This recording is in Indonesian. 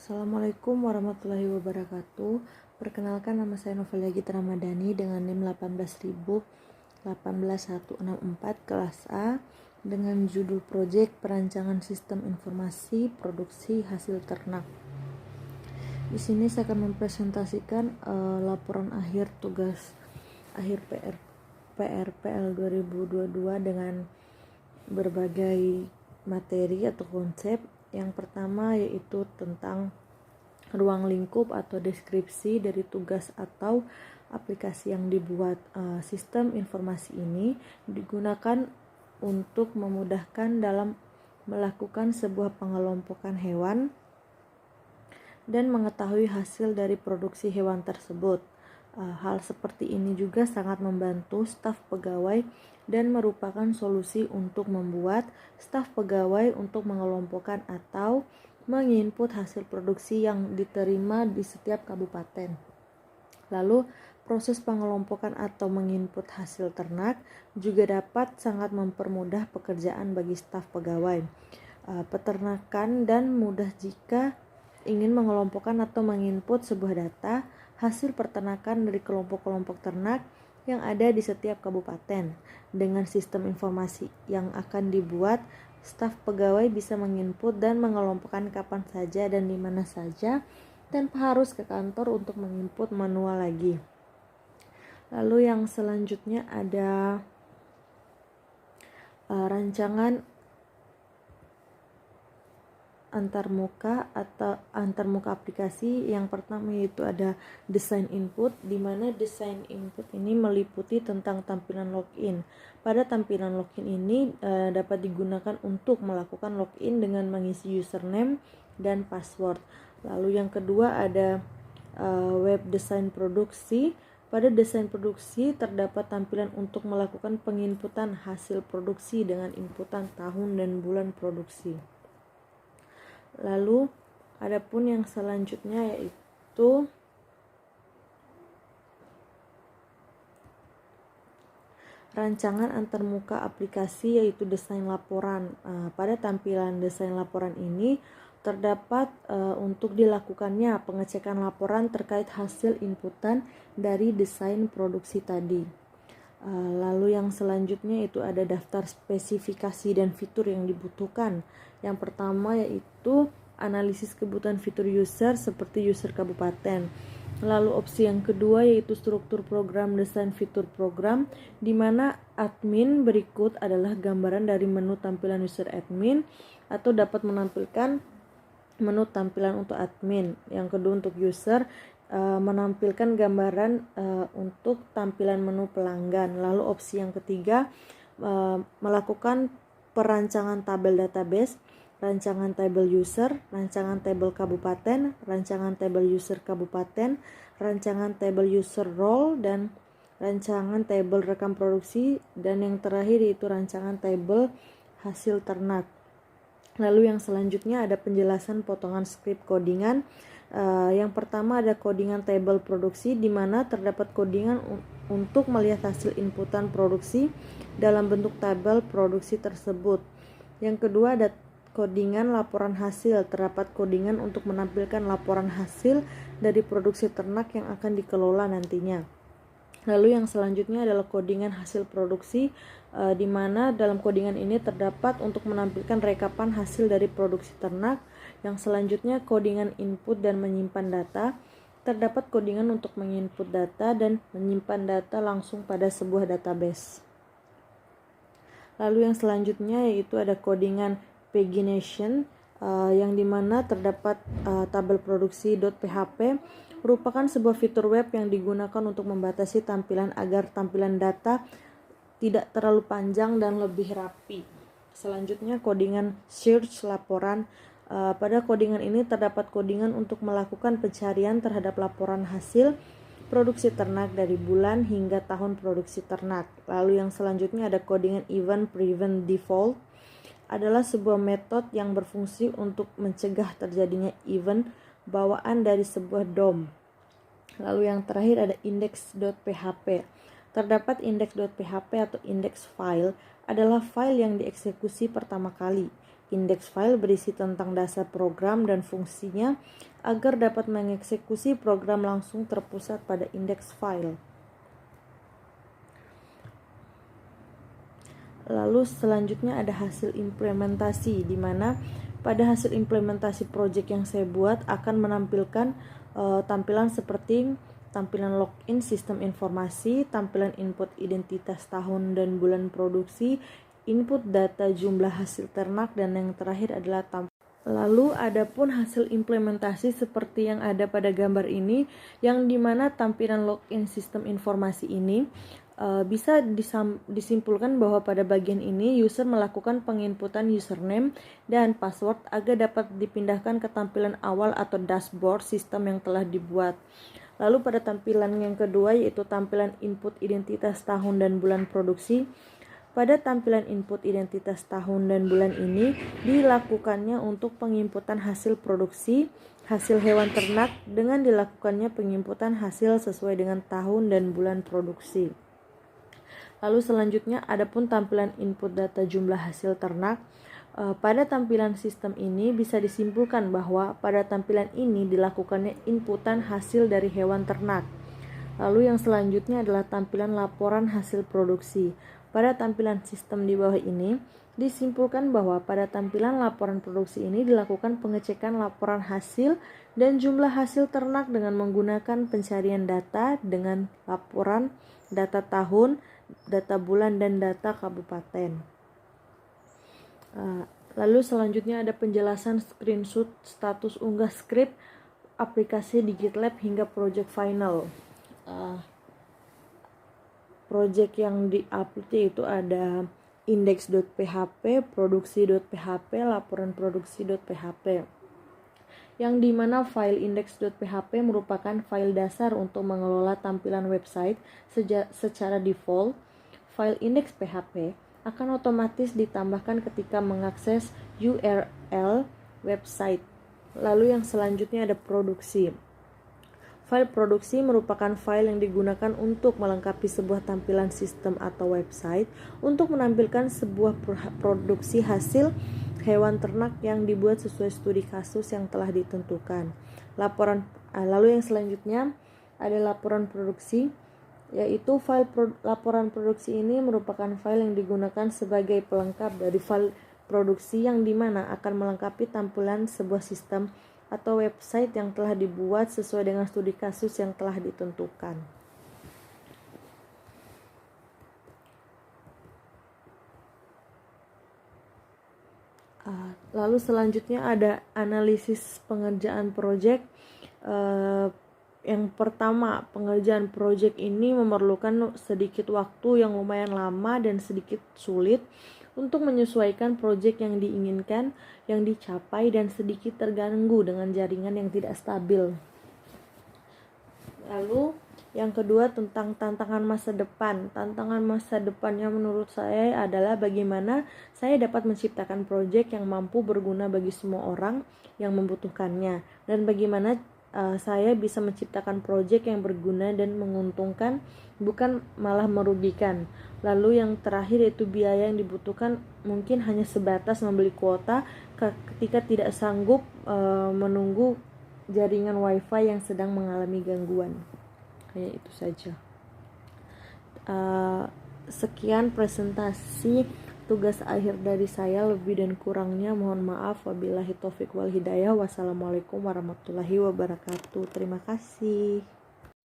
Assalamualaikum warahmatullahi wabarakatuh. Perkenalkan, nama saya Novelia Gita Ramadhani dengan NIM 18164 kelas A dengan judul Proyek Perancangan Sistem Informasi Produksi Hasil Ternak. Di sini saya akan mempresentasikan laporan akhir tugas akhir PRPL 2022 dengan berbagai materi atau konsep. Yang pertama yaitu tentang ruang lingkup atau deskripsi dari tugas atau aplikasi yang dibuat. Sistem informasi ini digunakan untuk memudahkan dalam melakukan sebuah pengelompokan hewan dan mengetahui hasil dari produksi hewan tersebut. Hal seperti ini juga sangat membantu staf pegawai dan merupakan solusi untuk membuat staf pegawai untuk mengelompokkan atau menginput hasil produksi yang diterima di setiap kabupaten. Lalu, proses pengelompokan atau menginput hasil ternak juga dapat sangat mempermudah pekerjaan bagi staf pegawai peternakan dan mudah jika ingin mengelompokkan atau menginput sebuah data hasil peternakan dari kelompok-kelompok ternak yang ada di setiap kabupaten. Dengan sistem informasi yang akan dibuat, staf pegawai bisa menginput dan mengelompokkan kapan saja dan di mana saja tanpa harus ke kantor untuk menginput manual lagi. Lalu yang selanjutnya ada rancangan antarmuka atau antarmuka aplikasi. Yang pertama yaitu ada desain input, di mana desain input ini meliputi tentang tampilan login. Pada tampilan login ini dapat digunakan untuk melakukan login dengan mengisi username dan password. Lalu yang kedua ada web desain produksi. Pada desain produksi terdapat tampilan untuk melakukan penginputan hasil produksi dengan inputan tahun dan bulan produksi. Lalu adapun yang selanjutnya yaitu rancangan antarmuka aplikasi yaitu desain laporan. Pada tampilan desain laporan ini terdapat untuk dilakukannya pengecekan laporan terkait hasil inputan dari desain produksi tadi. Lalu yang selanjutnya itu ada daftar spesifikasi dan fitur yang dibutuhkan. Yang pertama yaitu analisis kebutuhan fitur user seperti user kabupaten. Lalu opsi yang kedua yaitu struktur program desain fitur program, di mana admin berikut adalah gambaran dari menu tampilan user admin atau dapat menampilkan menu tampilan untuk admin. Yang kedua untuk user menampilkan gambaran untuk tampilan menu pelanggan. Lalu opsi yang ketiga melakukan perancangan tabel database, rancangan tabel user, rancangan tabel kabupaten, rancangan tabel user kabupaten, rancangan tabel user role, dan rancangan tabel rekam produksi, dan yang terakhir yaitu rancangan tabel hasil ternak. Lalu yang selanjutnya ada penjelasan potongan skrip codingan. Yang pertama ada codingan tabel produksi, di mana terdapat codingan untuk melihat hasil inputan produksi dalam bentuk tabel produksi tersebut. Yang kedua ada codingan laporan hasil, terdapat codingan untuk menampilkan laporan hasil dari produksi ternak yang akan dikelola nantinya. Lalu yang selanjutnya adalah codingan hasil produksi, di mana dalam codingan ini terdapat untuk menampilkan rekapan hasil dari produksi ternak. Yang selanjutnya codingan input dan menyimpan data, terdapat codingan untuk menginput data dan menyimpan data langsung pada sebuah database. Lalu yang selanjutnya yaitu ada codingan pagination, yang dimana terdapat tabel produksi.php merupakan sebuah fitur web yang digunakan untuk membatasi tampilan agar tampilan data tidak terlalu panjang dan lebih rapi. Selanjutnya codingan search laporan. Pada codingan ini terdapat codingan untuk melakukan pencarian terhadap laporan hasil produksi ternak dari bulan hingga tahun produksi ternak. Lalu yang selanjutnya ada codingan event prevent default, adalah sebuah metode yang berfungsi untuk mencegah terjadinya event bawaan dari sebuah DOM. Lalu yang terakhir ada index.php. Terdapat index.php atau index file adalah file yang dieksekusi pertama kali. Index file berisi tentang dasar program dan fungsinya agar dapat mengeksekusi program langsung terpusat pada index file. Lalu selanjutnya ada hasil implementasi, di mana pada hasil implementasi project yang saya buat akan menampilkan tampilan seperti tampilan login sistem informasi, tampilan input identitas tahun dan bulan produksi, input data jumlah hasil ternak, dan yang terakhir adalah Lalu adapun hasil implementasi seperti yang ada pada gambar ini, yang dimana tampilan login sistem informasi ini bisa disimpulkan bahwa pada bagian ini user melakukan penginputan username dan password agar dapat dipindahkan ke tampilan awal atau dashboard sistem yang telah dibuat. Lalu pada tampilan yang kedua yaitu tampilan input identitas tahun dan bulan produksi. Pada tampilan input identitas tahun dan bulan ini dilakukannya untuk penginputan hasil produksi, hasil hewan ternak dengan dilakukannya penginputan hasil sesuai dengan tahun dan bulan produksi. Lalu selanjutnya adapun tampilan input data jumlah hasil ternak. Pada tampilan sistem ini bisa disimpulkan bahwa pada tampilan ini dilakukannya inputan hasil dari hewan ternak. Lalu yang selanjutnya adalah tampilan laporan hasil produksi. Pada tampilan sistem di bawah ini disimpulkan bahwa pada tampilan laporan produksi ini dilakukan pengecekan laporan hasil dan jumlah hasil ternak dengan menggunakan pencarian data dengan laporan data tahun, data bulan, dan data kabupaten. Lalu selanjutnya ada penjelasan screenshot status unggah script aplikasi di GitLab hingga project final. Project yang di-upload itu ada index.php, produksi.php, laporan produksi.php. Yang dimana file index.php merupakan file dasar untuk mengelola tampilan website secara default. File index.php akan otomatis ditambahkan ketika mengakses URL website. Lalu yang selanjutnya ada produksi. File produksi merupakan file yang digunakan untuk melengkapi sebuah tampilan sistem atau website untuk menampilkan sebuah produksi hasil hewan ternak yang dibuat sesuai studi kasus yang telah ditentukan. Lalu yang selanjutnya ada laporan produksi, yaitu laporan produksi ini merupakan file yang digunakan sebagai pelengkap dari file produksi yang dimana akan melengkapi tampilan sebuah sistem atau website yang telah dibuat sesuai dengan studi kasus yang telah ditentukan. Lalu selanjutnya ada analisis pengerjaan proyek. Yang pertama, pengerjaan proyek ini memerlukan sedikit waktu yang lumayan lama dan sedikit sulit untuk menyesuaikan proyek yang diinginkan, yang dicapai, dan sedikit terganggu dengan jaringan yang tidak stabil. Lalu yang kedua tentang tantangan masa depan. Tantangan masa depannya menurut saya adalah bagaimana saya dapat menciptakan proyek yang mampu berguna bagi semua orang yang membutuhkannya, dan bagaimana saya bisa menciptakan proyek yang berguna dan menguntungkan, bukan malah merugikan. Lalu yang terakhir yaitu biaya yang dibutuhkan mungkin hanya sebatas membeli kuota ketika tidak sanggup menunggu jaringan wifi yang sedang mengalami gangguan. Kayak itu saja. Sekian presentasi tugas akhir dari saya, lebih dan kurangnya mohon maaf. Wabillahi taufik wal hidayah. Wassalamualaikum warahmatullahi wabarakatuh. Terima kasih.